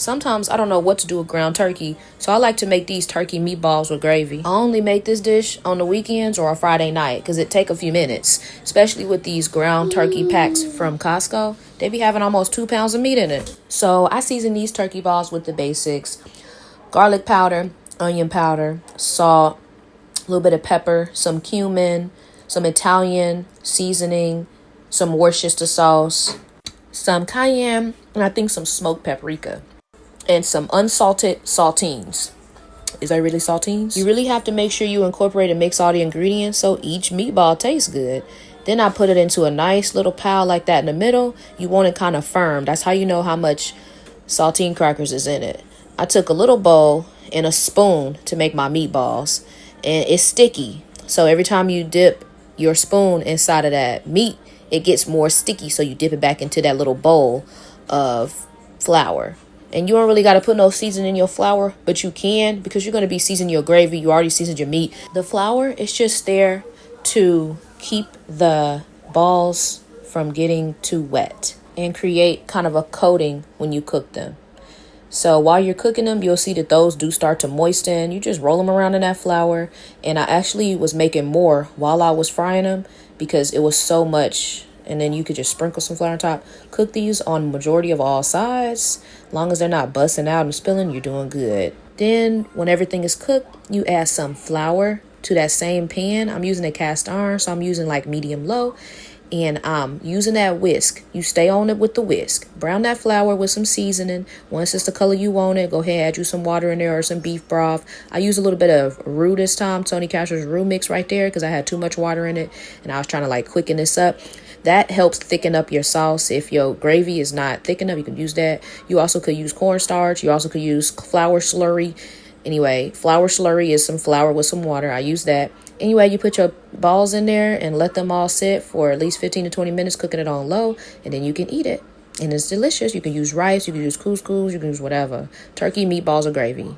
Sometimes I don't know what to do with ground turkey, so I like to make these turkey meatballs with gravy. I only make this dish on the weekends or a Friday night because it take a few minutes, especially with these ground turkey packs from Costco. They be having almost 2 pounds of meat in it. So I season these turkey balls with the basics: garlic powder, onion powder, salt, a little bit of pepper, some cumin, some Italian seasoning, some Worcestershire sauce, some cayenne, and I think some smoked paprika, and some unsalted saltines. Is that really saltines? You really have to make sure you incorporate and mix all the ingredients so each meatball tastes good. Then I put it into a nice little pile like that in the middle. You want it kind of firm. That's how you know how much saltine crackers is in it. I took a little bowl and a spoon to make my meatballs, and it's sticky. So every time you dip your spoon inside of that meat, it gets more sticky. So you dip it back into that little bowl of flour. And you don't really got to put no seasoning in your flour, but you can because you're going to be seasoning your gravy. You already seasoned your meat. The flour is just there to keep the balls from getting too wet and create kind of a coating when you cook them. So while you're cooking them, you'll see that those do start to moisten. You just roll them around in that flour. And I actually was making more while I was frying them because it was so much. And then you could just sprinkle some flour on top. Cook these on majority of all sides. As long as they're not busting out and spilling, you're doing good. Then when everything is cooked, you add some flour to that same pan. I'm using a cast iron, so I'm using like medium low. And I'm using that whisk. You stay on it with the whisk. Brown that flour with some seasoning. Once it's the color you want it, go ahead, add you some water in there or some beef broth. I use a little bit of roux this time, Tony Cash's roux mix right there, because I had too much water in it and I was trying to like quicken this up. That helps thicken up your sauce. If your gravy is not thick enough, you can use that. You also could use cornstarch. You also could use flour slurry. Anyway, flour slurry is some flour with some water. I use that. Anyway, you put your balls in there and let them all sit for at least 15 to 20 minutes, cooking it on low, and then you can eat it. And it's delicious. You can use rice, you can use couscous, you can use whatever. Turkey, meatballs, or gravy.